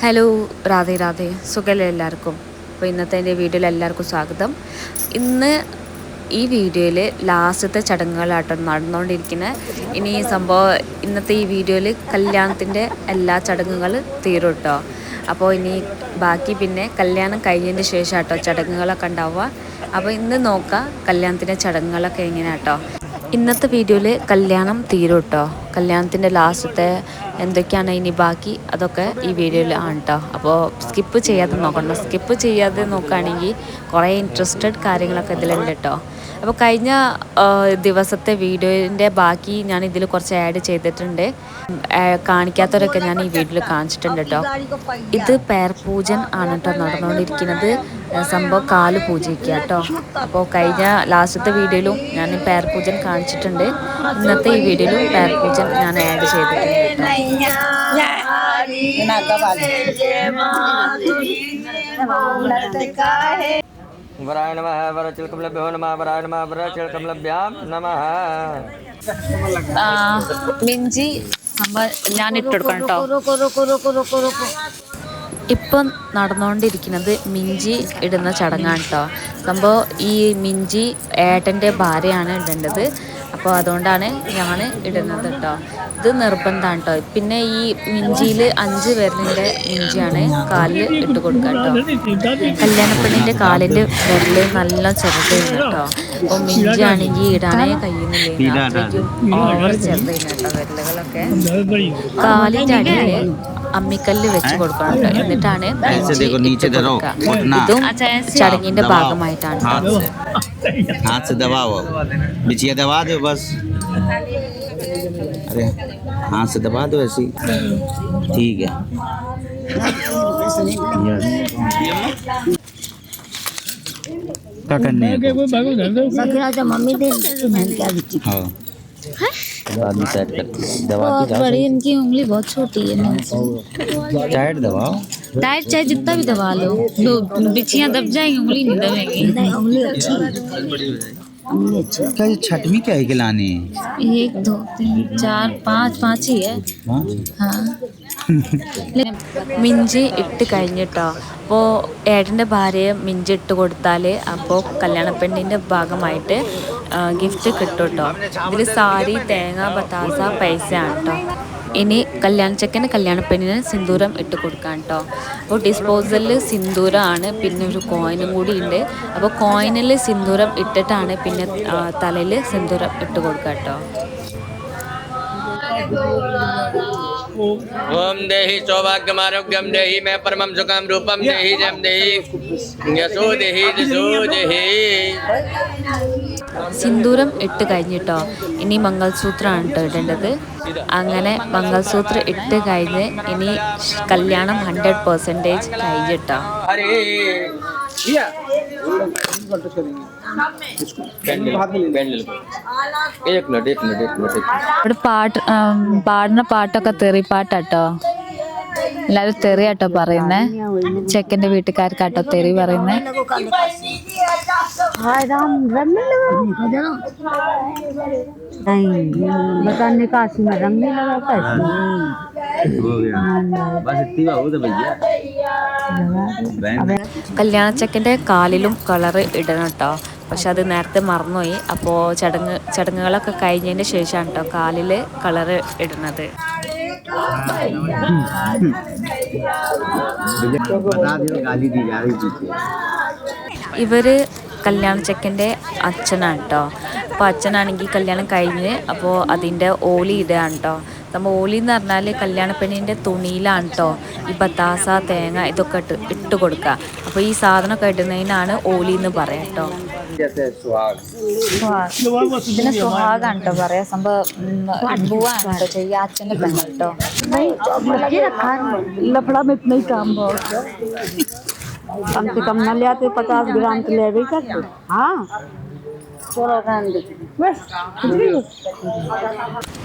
Hello Radhe Radhe സുഖമല്ലേ എല്ലാവർക്കും. അപ്പോൾ ഇന്നത്തെ എൻ്റെ വീഡിയോയിൽ എല്ലാവർക്കും സ്വാഗതം. ഇന്ന് ഈ വീഡിയോയിൽ ലാസ്റ്റത്തെ ചടങ്ങുകളാട്ടോ നടന്നുകൊണ്ടിരിക്കുന്നത്. ഇനി ഈ സംഭവം ഇന്നത്തെ ഈ വീഡിയോയിൽ കല്യാണത്തിൻ്റെ എല്ലാ ചടങ്ങുകൾ തീരും കേട്ടോ. അപ്പോൾ ഇനി ബാക്കി പിന്നെ കല്യാണം കഴിഞ്ഞതിന് ശേഷം കേട്ടോ ചടങ്ങുകളൊക്കെ ഉണ്ടാവുക. അപ്പോൾ ഇന്ന് നോക്കാം കല്യാണത്തിൻ്റെ ചടങ്ങുകളൊക്കെ എങ്ങനെയാട്ടോ. ഇന്നത്തെ വീഡിയോയിൽ കല്യാണം തീരും കേട്ടോ. കല്യാണത്തിൻ്റെ ലാസ്റ്റത്തെ എന്തൊക്കെയാണ് ഇനി ബാക്കി അതൊക്കെ ഈ വീഡിയോയിൽ ആണ് കേട്ടോ. അപ്പോൾ സ്കിപ്പ് ചെയ്യാതെ നോക്കണം. സ്കിപ്പ് ചെയ്യാതെ നോക്കുകയാണെങ്കിൽ കുറേ ഇൻട്രസ്റ്റഡ് കാര്യങ്ങളൊക്കെ ഇതിലുണ്ട് കേട്ടോ. അപ്പോൾ കഴിഞ്ഞ ദിവസത്തെ വീഡിയോൻ്റെ ബാക്കി ഞാൻ ഇതിൽ കുറച്ച് ആഡ് ചെയ്തിട്ടുണ്ട്. കാണിക്കാത്തവരൊക്കെ ഞാൻ ഈ വീഡിയോയിൽ കാണിച്ചിട്ടുണ്ട് കേട്ടോ. ഇത് പേർപൂജൻ ആണ് കേട്ടോ നടന്നുകൊണ്ടിരിക്കുന്നത്. സംഭവം കാല് പൂജിക്കുക കേട്ടോ. അപ്പോൾ കഴിഞ്ഞ ലാസ്റ്റത്തെ വീഡിയോയിലും ഞാൻ പേർപൂജൻ കാണിച്ചിട്ടുണ്ട്. ഇന്നത്തെ ഈ വീഡിയോയിലും പേർപൂജൻ ഞാൻ ആഡ് ചെയ്തിട്ടുണ്ട് കേട്ടോ. वराय नमः वरचिलकमलभ्यो नमः वराय नमः वरचिलकमलभ्यां नमः. മിഞ്ചി ഞാൻ ഇട്ടെടുക്കണം കേട്ടോ. ഇപ്പം നടന്നുകൊണ്ടിരിക്കുന്നത് മിഞ്ചി ഇടുന്ന ചടങ്ങാണ് കേട്ടോ. സംഭവം ഈ മിഞ്ചി ഏട്ടൻ്റെ ഭാര്യയാണ് ഇടേണ്ടത്. അപ്പോൾ അതുകൊണ്ടാണ് ഞാൻ ഇടുന്നത് കേട്ടോ. ഇത് നിർബന്ധമാണ് കേട്ടോ. പിന്നെ ഈ മിഞ്ചിയിൽ 5 വിരലിൻ്റെ മിഞ്ചിയാണ് കാലിൽ ഇട്ട് കൊടുക്കുക കേട്ടോ. കല്യാണപ്പെണ്ണിൻ്റെ കാലിൻ്റെ വിരൽ നല്ല ചെറുതായിരുന്നു കേട്ടോ. അപ്പോൾ മിഞ്ചി ആണെങ്കിൽ ഇടാനേ കഴിയുന്നില്ല. അത്രയ്ക്കും ഓവർ ചെറുതായിരുന്നു കേട്ടോ വിരലുകളൊക്കെ. കാലിൻ്റെ അടിയിൽ അമ്മിക്കല്ല് വെച്ച് കൊടുക്കണം കേട്ടോ. എന്നിട്ടാണ് ഇതും ചടങ്ങിൻ്റെ ഭാഗമായിട്ടാണ്. हाथ से दबाओ, बिछिया दबा दो बस. अरे हाथ से दबा दो ऐसी. ठीक है. क्या करने है? मम्मी दे हाँ आदमी सेट करती है. दबा के जाओ. बड़ी इनकी उंगली बहुत छोटी है. टाइट दबाओ. टाइट चाहे जितना भी दबा लो, बिछियां दब जाएंगी, उंगली नहीं दबेगी. उंगली अच्छी क्या ये छठवीं क्या है खिलाने? 1 2 3 4 5 ही है. हाँ മിഞ്ചി ഇട്ട് കഴിഞ്ഞിട്ടോ. അപ്പോൾ ഏട്ടൻ്റെ ഭാര്യയെ മിഞ്ചി ഇട്ട് കൊടുത്താൽ അപ്പോൾ കല്യാണപ്പെണ്ണിൻ്റെ ഭാഗമായിട്ട് ഗിഫ്റ്റ് കിട്ടും കേട്ടോ. ഇതിൽ സാരി, തേങ്ങ, ബത്താസ, പൈസയാണ് കേട്ടോ. ഇനി കല്യാണച്ചക്കന് കല്യാണപ്പെണ്ണിന് സിന്ദൂരം ഇട്ട് കൊടുക്കാം കേട്ടോ. അപ്പോൾ ഡിസ്പോസലിൽ സിന്ദൂരമാണ്, പിന്നെ ഒരു കോയിനും കൂടി ഉണ്ട്. അപ്പോൾ കോയിനിൽ സിന്ദൂരം ഇട്ടിട്ടാണ് പിന്നെ തലയിൽ സിന്ദൂരം ഇട്ട് കൊടുക്കുക കേട്ടോ. ओम देहि सौभाग्यमारोग्यम देहि मैं परमं सुखम रूपम देहि जम देहि यशो देहि जसो देहि. സിന്ദൂരം ഇട്ട് കഴിഞ്ഞിട്ടോ. ഇനി മംഗൾസൂത്രമാണ് കേട്ടോ ഇടേണ്ടത്. അങ്ങനെ മംഗൾസൂത്രം ഇട്ട് കഴിഞ്ഞ് ഇനി കല്യാണം 100% കഴിഞ്ഞിട്ടോ. ഇവിടെ പാടുന്ന പാട്ടൊക്കെ തെറിപ്പാട്ടാട്ടോ. എല്ലാവരും തെറിയാട്ടോ പറയുന്നേ. ചെക്കൻ്റെ വീട്ടുകാർക്കാട്ടോ തെറി പറയുന്നേ. കല്യാണച്ചക്കൻ്റെ കാലിലും കളറ് ഇടണം കേട്ടോ. പക്ഷെ അത് നേരത്തെ മറന്നുപോയി. അപ്പോൾ ചടങ്ങുകളൊക്കെ കഴിഞ്ഞതിന് ശേഷമാണ് കേട്ടോ കാലിൽ കളറ് ഇടുന്നത്. ഇവര് കല്യാണച്ചക്കൻ്റെ അച്ഛനാണ് കേട്ടോ. അപ്പോൾ അച്ഛനാണെങ്കിൽ കല്യാണം കഴിഞ്ഞ് അപ്പോൾ അതിൻ്റെ ഓലി ഇടുകയാണ് കേട്ടോ. നമ്മൾ ഓലി എന്ന് പറഞ്ഞാൽ കല്യാണപ്പെണ്ണിൻ്റെ തുണിയിലാണ് കേട്ടോ ഈ ബത്താസ, തേങ്ങ ഇതൊക്കെ ഇട്ട് കൊടുക്കുക. അപ്പോൾ ഈ സാധനമൊക്കെ ഇടുന്നതിനാണ് ഓലി എന്ന് പറയാം കേട്ടോ. ഇതിന് സുഹാഗാണ് കേട്ടോ പറയാ. സംഭവം ബുവാണ് കേട്ടോ ചെയ്യുക, അച്ഛൻ്റെ പെണ്ണ് കേട്ടോ. कम से कम न ले आते 50 ग्राम तो ले भी सकते. हाँ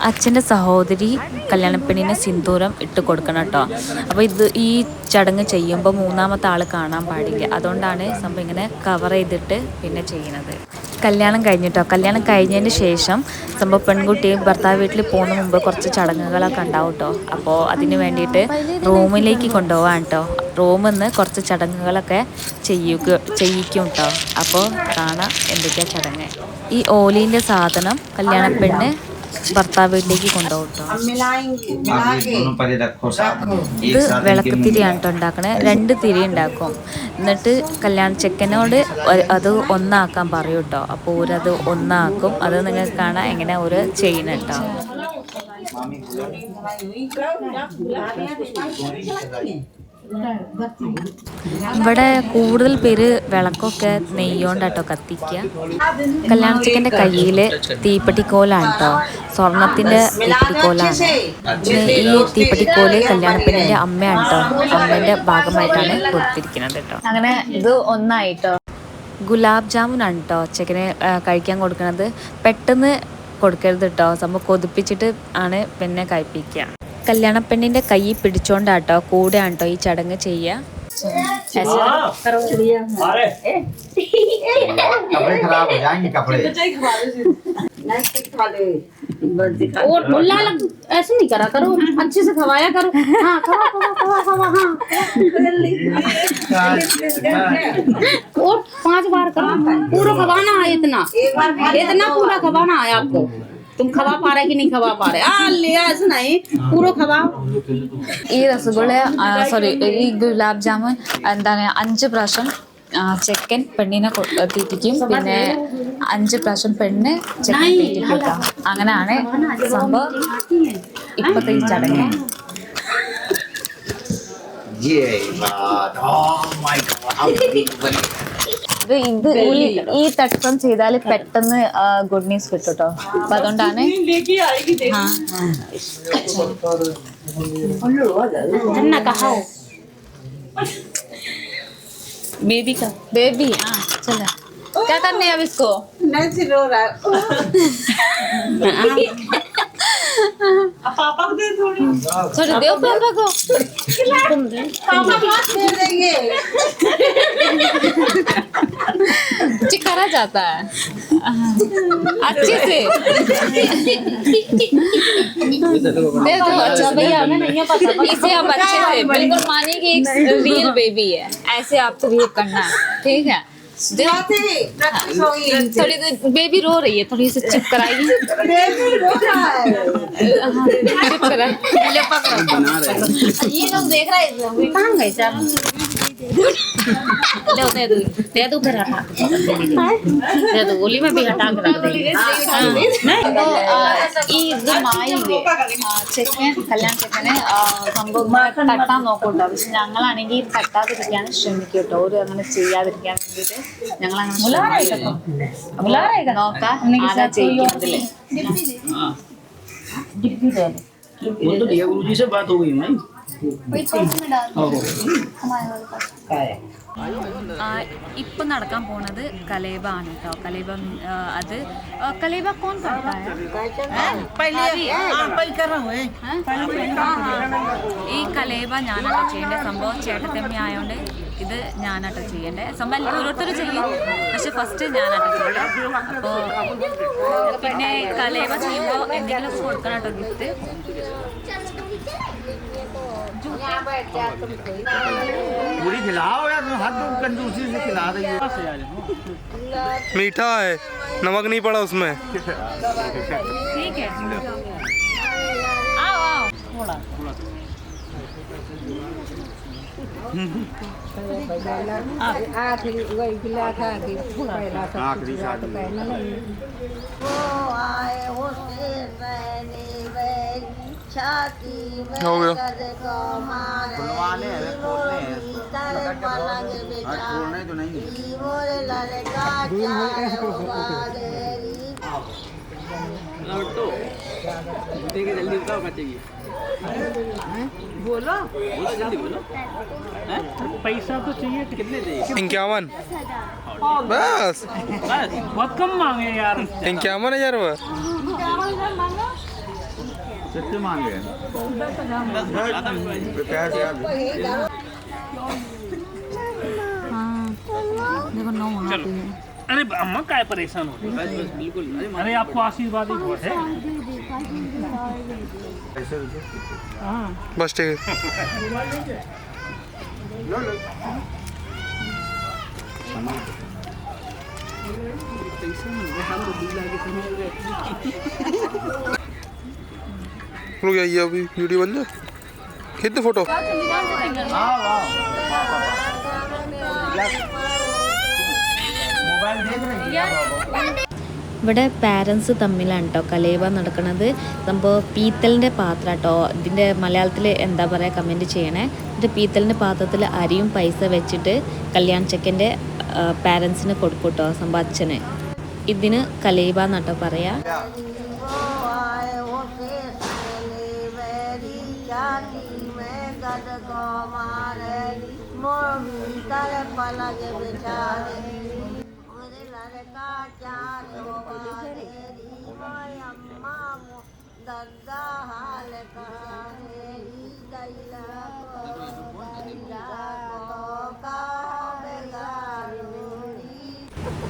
അച്ഛൻ്റെ സഹോദരി കല്യാണപ്പെണ്ണിന് സിന്ദൂരം ഇട്ട് കൊടുക്കണം കേട്ടോ. അപ്പോൾ ഈ ചടങ്ങ് ചെയ്യുമ്പോൾ മൂന്നാമത്തെ ആൾ കാണാൻ പാടില്ല. അതുകൊണ്ടാണ് സംഭവം ഇങ്ങനെ കവർ ചെയ്തിട്ട് പിന്നെ ചെയ്യുന്നത്. കല്യാണം കഴിഞ്ഞിട്ടോ. കല്യാണം കഴിഞ്ഞതിന് ശേഷം സംഭവം പെൺകുട്ടി ഭർത്താവ് വീട്ടിൽ പോകുന്ന മുമ്പ് കുറച്ച് ചടങ്ങുകളൊക്കെ ഉണ്ടാവും കേട്ടോ. അപ്പോൾ അതിന് വേണ്ടിയിട്ട് റൂമിലേക്ക് കൊണ്ടുപോകാൻ കേട്ടോ. റൂമിൽ നിന്ന് കുറച്ച് ചടങ്ങുകളൊക്കെ ചെയ്യിക്കും കേട്ടോ. അപ്പോൾ കാണാം എന്തൊക്കെയാണ് ചടങ്ങ്. ഈ ഓലീൻ്റെ സാധനം കല്യാണ പെണ്ണ് ഭർത്താവ് വീട്ടിലേക്ക് കൊണ്ടുപോകും കേട്ടോ. ഇത് വിളക്കത്തിരിയാണ് കേട്ടോ ഉണ്ടാക്കണേ. 2 തിരി ഉണ്ടാക്കും. എന്നിട്ട് കല്യാണ ചെക്കനോട് അത് ഒന്നാക്കാൻ പറയും കേട്ടോ. അപ്പോൾ ഓരത് ഒന്നാക്കും. അത് നിങ്ങൾക്ക് കാണാൻ എങ്ങനെ ഒരു ചെയ്യുന്ന കേട്ടോ. ഇവിടെ കൂടുതൽ പേര് വിളക്കൊക്കെ നെയ്യോണ്ടാട്ടോ കത്തിക്കുക. കല്യാണച്ചിക്കൻ്റെ കയ്യിൽ തീപ്പെട്ടിക്കോലാണ് കേട്ടോ. സ്വർണത്തിൻ്റെ തീപ്പെട്ടിക്കോലാണ്. ഈ തീപ്പെട്ടിക്കോല് കല്യാണപ്പെണ്ണിൻ്റെ അമ്മയാണ് കേട്ടോ. അമ്മേൻ്റെ ഭാഗമായിട്ടാണ് കൊടുത്തിരിക്കുന്നത് കേട്ടോ. അങ്ങനെ ഇത് ഒന്നായിട്ടോ. ഗുലാബ് ജാമുനാണ് കേട്ടോ ചെക്കന് കഴിക്കാൻ കൊടുക്കുന്നത്. പെട്ടെന്ന് കൊടുക്കരുത് കേട്ടോ. സംഭവം കൊതിപ്പിച്ചിട്ട് ആണ് പിന്നെ കഴിപ്പിക്കുക. കല്യാണ പെണ്ണിൻ്റെ കൈ പിടിച്ചോണ്ടാട്ടോ കൂടെയാണ് കേട്ടോ ഈ ചടങ്ങ് ചെയ്യുക. और लाल ऐसे नहीं करा करो, अच्छे से खवाया करो। हाँ खवा हाँ। और 5 बार करो, पूरा खवाना है। इतना पूरा खवाना है आपको। तुम खवा पा रहे कि नहीं खवा पा रहे? ले ऐसे नहीं, पूरा खवाओ. ഈ രസഗുള ഈ ഗുലാബ് ജാമുൻ എന്താണ് 5 പ്രാവശ്യം ചെക്കൻ പെണ്ണിനെ തീറ്റിക്കും. പിന്നെ 5 പ്രാവശ്യം പെണ്ണ് ചെക്കൻ തീറ്റിക്കും. അങ്ങനെയാണ് സംഭവം ഇപ്പത്തെ ഈ ചടങ്ങ്. ഇത് ഈ തട്ടം ചെയ്താൽ പെട്ടെന്ന് ഗുഡ് ന്യൂസ് കിട്ടും കേട്ടോ. അപ്പൊ അതുകൊണ്ടാണ് बेबी हाँ चल क्या करने अब इसको नहीं रो रहा है. पापा को दे थोड़ी दो पापा को. पापा बात दे देंगे. चिकरा जाता है अच्छे से. दे दो. अच्छा भैया हमें नहीं पता. इसे आप अच्छे से बिल्कुल मानिए कि एक रियल बेबी है. ऐसे आपको बिहेव करना है. ठीक है. थोड़ी बेबी रो रही है. थोड़ी सी चिप कराइए. चिप कराइए. ये लोग देख रहे हैं. कहाँ गए सर? दे दो फिर हटा दे दो. गोली में भी हटा के रख देंगे. ഈ ഇത് മായില്ലേ ചെക്കൻ കല്യാണ ചെക്കനെ സംഭവം തട്ടാൻ നോക്കൂട്ടോ. പക്ഷെ ഞങ്ങളാണെങ്കിൽ തട്ടാതിരിക്കാൻ ശ്രമിക്കും കേട്ടോ. ഒരു അങ്ങനെ ചെയ്യാതിരിക്കാൻ വേണ്ടിയിട്ട് ഞങ്ങൾ അങ്ങനെ നോക്കാം ആരാ ചെയ്യുന്നതില്. ഇപ്പൊ നടക്കാൻ പോണത് കലേബ ആണ് കേട്ടോ. കലേബ അത് കലേബ കോൺ करता है? ഈ കലേബ ഞാനാട്ടോ ചെയ്യേണ്ടത്. സംഭവം ചേട്ടത്തമ്മ ആയതുകൊണ്ട് ഇത് ഞാനാട്ടോ ചെയ്യേണ്ടത്. സംഭവം ഓരോരുത്തരും ചെയ്യും, പക്ഷെ ഫസ്റ്റ് ഞാനാട്ടോ ചെയ്യേണ്ടത്. അപ്പോൾ പിന്നെ കലേബ ചെയ്യുമ്പോൾ എന്തെങ്കിലും കൊടുക്കണം കേട്ടോ ഗിഫ്റ്റ്. पूरी खिलाओ यार, हाथ तो कंजूसी से खिला रही है. मीठा है, नमक नहीं पड़ा उसमें. ठीक है. आओ आओ थोड़ा. आखिरी वही खिला था कि पहला आखिरी साथ पहना नहीं. वो आए होते रहने हो गया. खुलवाने हैं, खोलने हैं. खोलने तो नहीं है. जल्दी बताओ क्या चाहिए. बोलो जल्दी बोलो. पैसा तो चाहिए. कितने चाहिए? 51. बस बहुत कम मांगे यार. 51,000 रुपये. कितने मांगे? हाँ देखो 9 वहाँ पे है. अरे अम्मा काय परेशान हो रही है? बिल्कुल। अरे आपको आशीर्वाद ही बहुत है। बस ठीक है। रुक जाइए अभी वीडियो बन जाए कितने फोटो ഇവിടെ പാരൻസ് തമ്മിലാണ് കേട്ടോ കലേവ നടക്കുന്നത്. സംഭവം പീത്തലിൻ്റെ പാത്രം കേട്ടോ. ഇതിൻ്റെ മലയാളത്തിൽ എന്താ പറയുക കമൻറ്റ് ചെയ്യണേ. എന്നിട്ട് പീത്തലിൻ്റെ പാത്രത്തിൽ അരിയും പൈസ വെച്ചിട്ട് കല്യാൺ ചെക്കൻ്റെ പാരൻസിന് കൊടുക്കും കേട്ടോ, സംഭവം അച്ഛന്. ഇതിന് കലേവ എന്നാട്ടോ പറയാ.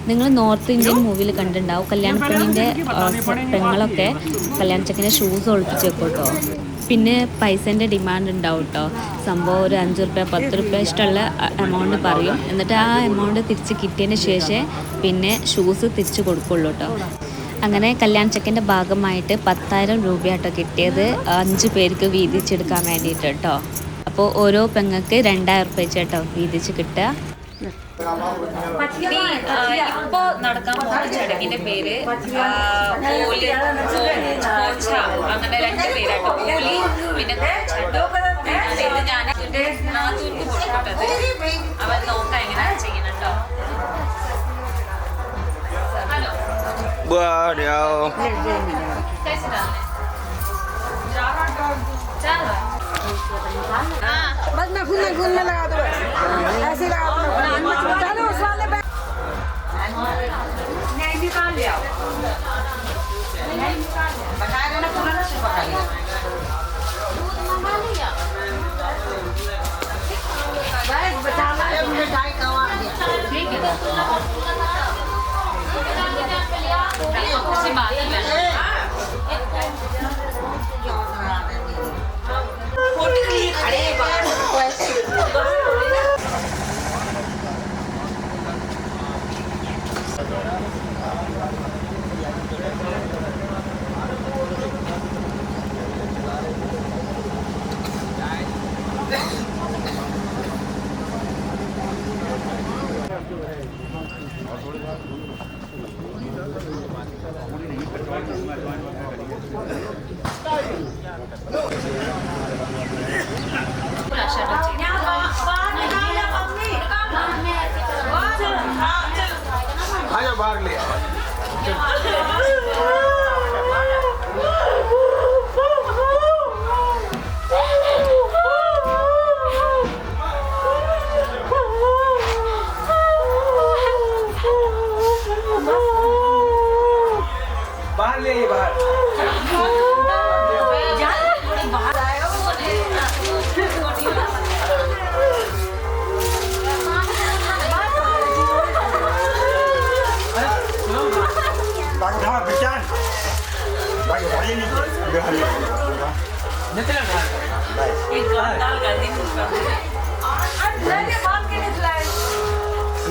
നിങ്ങൾ നോർത്ത് ഇന്ത്യൻ മൂവിയിൽ കണ്ടിട്ടുണ്ടാവും കല്യാൺ പെണ്ണിൻ്റെ പെങ്ങളൊക്കെ കല്യാൺ ചെക്കൻ്റെ ഷൂസ് ഒളിപ്പിച്ച് വെക്കും കേട്ടോ. പിന്നെ പൈസേൻ്റെ ഡിമാൻഡ് ഉണ്ടാവും കേട്ടോ. സംഭവം ഒരു 5 റുപ്യ 10 റുപ്യ ഇഷ്ടമുള്ള എമൗണ്ട് പറയും. എന്നിട്ട് ആ എമൗണ്ട് തിരിച്ച് കിട്ടിയതിന് ശേഷം പിന്നെ ഷൂസ് തിരിച്ച് കൊടുക്കുള്ളൂ കേട്ടോ. അങ്ങനെ കല്യാൺ ചെക്കൻ്റെ ഭാഗമായിട്ട് 10,000 രൂപയാട്ടോ കിട്ടിയത് 5 പേർക്ക് വീതിച്ചെടുക്കാൻ വേണ്ടിയിട്ട് കേട്ടോ. അപ്പോൾ ഓരോ പെങ്ങൾക്ക് 2,000 റുപ്യ വെച്ചേട്ടോ വീതിച്ച് കിട്ടുക. ഇപ്പോ നടക്കാൻ പോകുന്ന ചടങ്ങിന്റെ പേര് ഓലി കോച്ച, അങ്ങനെ 2 പേരാട്ടോ. ഓലി പിന്നെ കോച്ചാട്ടോ. ഇത് ഞാൻ എന്റെ നാത്തൂർക്ക് കൊടുക്കട്ടത്. അവൻ നോക്കാം എങ്ങനെയാണ് ചെയ്യണട്ടോ. ഹലോ बस नखून में लगा दो, ऐसे लगा दो। चलो उस वाले पे नहीं निकाल लिया, बता दो ना पूरा से पका लिया। दूध मंगा लिया बस बचाना है, तुमने डाई कवा दिया। ठीक है बात है। अरे भाग लिया बाहर ले बाहर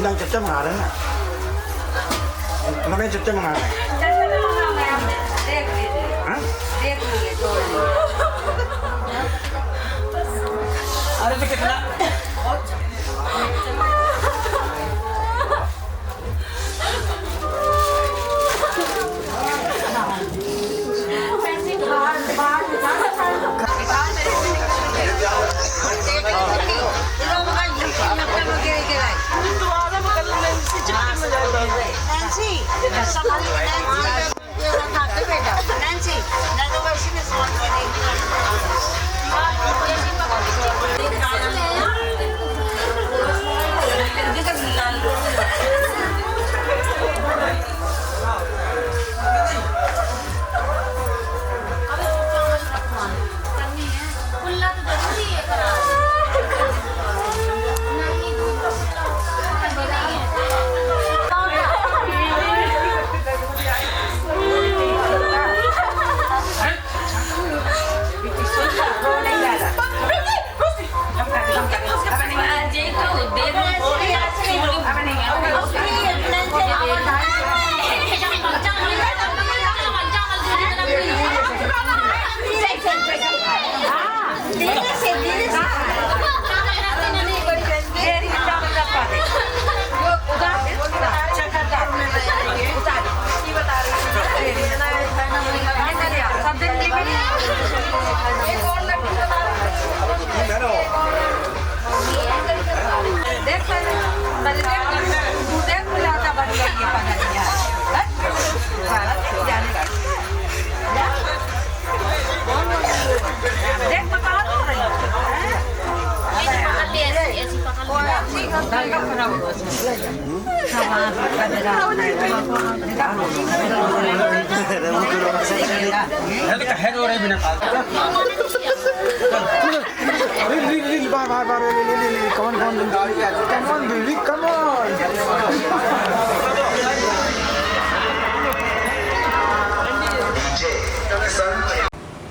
đang chụp cho mà đấy nè, nó đang chụp cho mà này. Hả? अरे तो कितना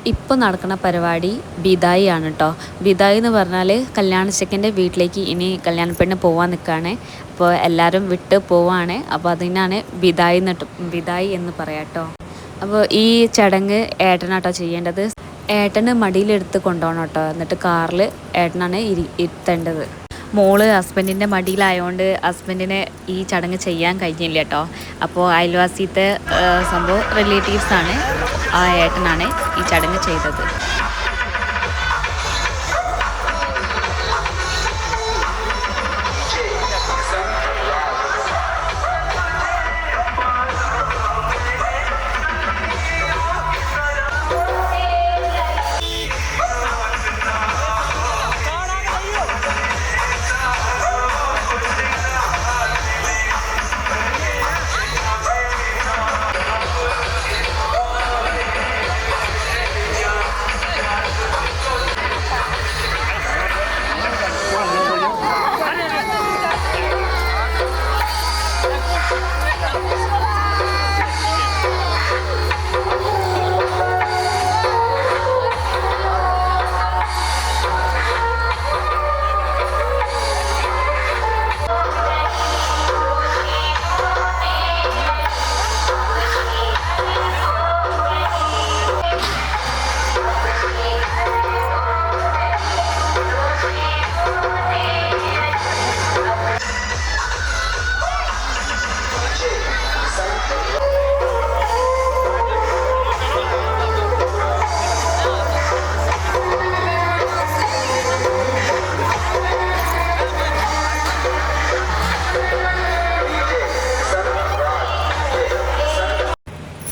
ഇപ്പോൾ നടക്കുന്ന പരിപാടി ബിദായി ആണ് കേട്ടോ. ബിദായി എന്ന് പറഞ്ഞാൽ കല്യാണച്ചക്കൻ്റെ വീട്ടിലേക്ക് ഇനി കല്യാണ പെണ്ണ് പോകാൻ നിൽക്കുകയാണ്. അപ്പോൾ എല്ലാവരും വിട്ട് പോവാണ്. അപ്പോൾ അതിനാണ് ബിദായി എന്ന് പറയാം കേട്ടോ. അപ്പോൾ ഈ ചടങ്ങ് ഏട്ടനാട്ടോ ചെയ്യേണ്ടത്. ഏട്ടന് മടിയിലെടുത്ത് കൊണ്ടുപോകണം കേട്ടോ. എന്നിട്ട് കാറിൽ ഏട്ടനാണ് ഇരുത്തേണ്ടത്. മോള് ഹസ്ബൻഡിൻ്റെ മടിയിലായതുകൊണ്ട് ഹസ്ബൻഡിന് ഈ ചടങ്ങ് ചെയ്യാൻ കഴിഞ്ഞില്ല കേട്ടോ. അപ്പോൾ അയൽവാസിത്തെ സംഭവം റിലേറ്റീവ്സാണ്, ആ ഏട്ടനാണ് ഈ ചടങ്ങ് ചെയ്തത്.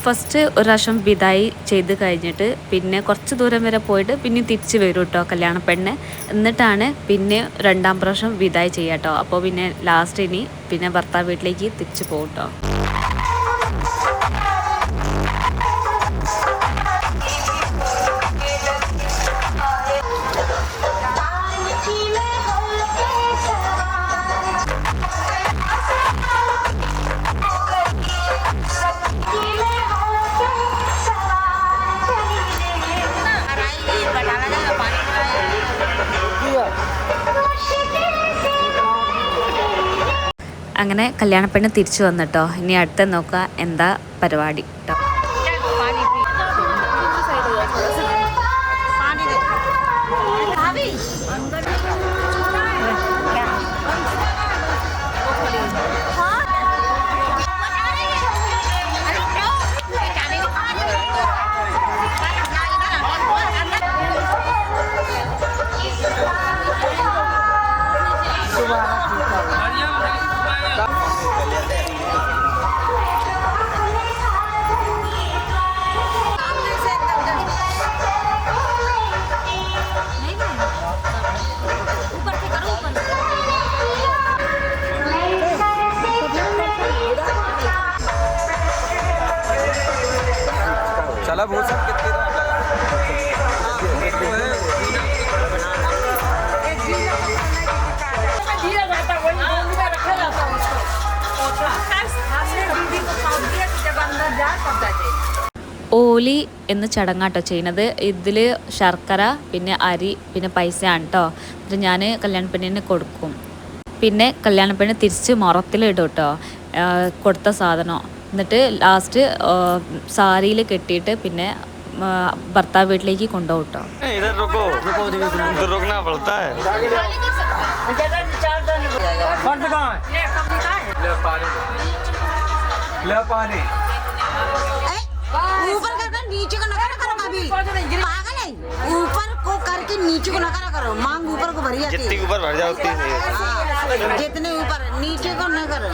ഫസ്റ്റ് ഒരു പ്രാവശ്യം ബിദായി ചെയ്ത് കഴിഞ്ഞിട്ട് പിന്നെ കുറച്ച് ദൂരം വരെ പോയിട്ട് പിന്നെ തിരിച്ച് വരും കേട്ടോ കല്യാണ പെണ്ണ്. എന്നിട്ടാണ് പിന്നെ രണ്ടാം പ്രാവശ്യം ബിദായി ചെയ്യുക കേട്ടോ. അപ്പോൾ പിന്നെ ലാസ്റ്റ് ഇനി പിന്നെ ഭർത്താവ് വീട്ടിലേക്ക് തിരിച്ച് പോകും കേട്ടോ. അങ്ങനെ കല്യാണ പെണ്ണ് തിരിച്ചു വന്നിട്ടോ. ഇനി അടുത്ത നോക്കുക എന്താ പരിപാടി കേട്ടോ. चला बहुत सब कितने ഓലി എന്ന് ചടങ്ങാട്ടോ ചെയ്യുന്നത്. ഇതിൽ ശർക്കര പിന്നെ അരി പിന്നെ പൈസയാണ് കേട്ടോ. എന്നിട്ട് ഞാൻ കല്യാണ പെണ്ണിന് കൊടുക്കും. പിന്നെ കല്യാണ പെണ്ണ് തിരിച്ച് മുറത്തിലിടും കേട്ടോ കൊടുത്ത സാധനം. എന്നിട്ട് ലാസ്റ്റ് സാരിയിൽ കെട്ടിയിട്ട് പിന്നെ ഭർത്താവ് വീട്ടിലേക്ക് കൊണ്ടുപോകും കേട്ടോ. ऊपर करके नीचे को नखरा करो कभी पागल है ऊपर को करके नीचे को नखरा करो मांग ऊपर को भरी जाती है जितने ऊपर भर जाती है जितने ऊपर नीचे को न करो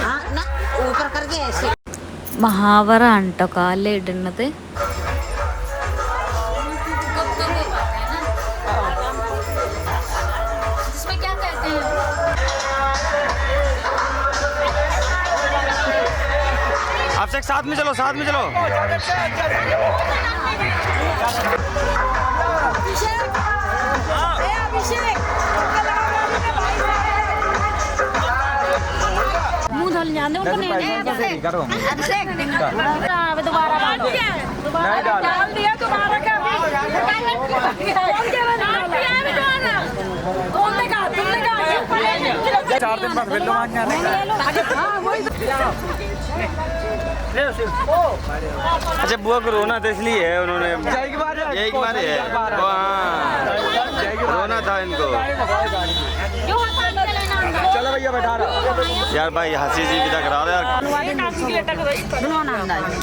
हाँ ना ऊपर करके ऐसे മഹാവറ ആണ് കേട്ടോ കാലിൽ ഇടുന്നത്. इसमें क्या कहते हैं? अभिषेक साथ में चलो, साथ में चलो। मुंह धुल जाते ऊपर नहीं दोबारा डाल दिया दोबारा क्या 4 दिन बाद बिल्लो मांगने आने का। अच्छा बुआ को रोना था इसलिए है उन्होंने यही की बात है। रोना था इनको। चलो भैया बैठा रहा यार भाई हंसी सी विदा करा रहा यार।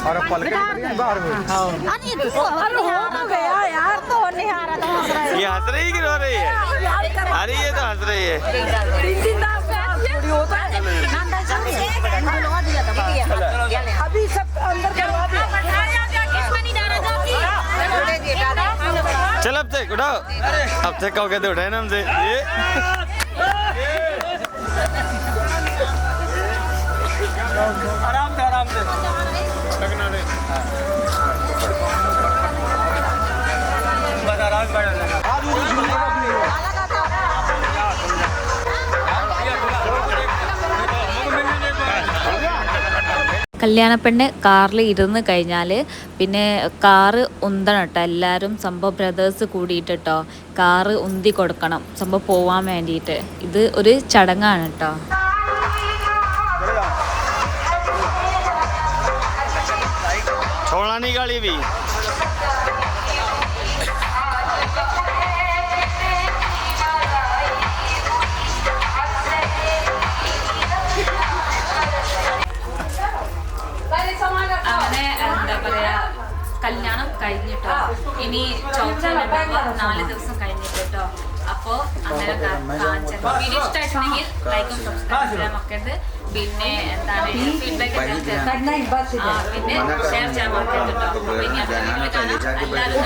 और पल के बाहर ये हंस रही कि रो रही है? अरे ये तो हंस रही है। अभी सब अंदर करवा दिया। चल अब तक उठाओ, अब तक कहो कहते उठाए ना हमसे ये। आराम से आराम से बस आराम से बैठा। കല്യാണപ്പെണ്ണ് കാറിൽ ഇരുന്ന് കഴിഞ്ഞാൽ പിന്നെ കാറ് ഉന്തണം കേട്ടോ. എല്ലാവരും സംഭവം ബ്രദേഴ്സ് കൂടിയിട്ട് കേട്ടോ കാറ് ഉന്തി കൊടുക്കണം സംഭവം പോവാൻ വേണ്ടിയിട്ട്. ഇത് ഒരു ചടങ്ങാണ് കേട്ടോ. छोड़ना नहीं गाड़ी भी। അങ്ങനെ എന്താ പറയാ കല്യാണം കഴിഞ്ഞിട്ടോ. ഇനി ചോദിച്ചാലുണ്ടാവുക 4 ദിവസം കഴിഞ്ഞിട്ട് കേട്ടോ. അപ്പോൾ അങ്ങനെ വീഡിയോ ഇഷ്ടമായിട്ടുണ്ടെങ്കിൽ ലൈക്കും സബ്സ്ക്രൈബ് ചെയ്യാൻ മറക്കരുത്. പിന്നെ എന്താണ് ഫീഡ്ബാക്ക് പിന്നെ ഷെയർ ചെയ്യാൻ മറക്കരുത് കേട്ടോ. പിന്നെ എല്ലാവരും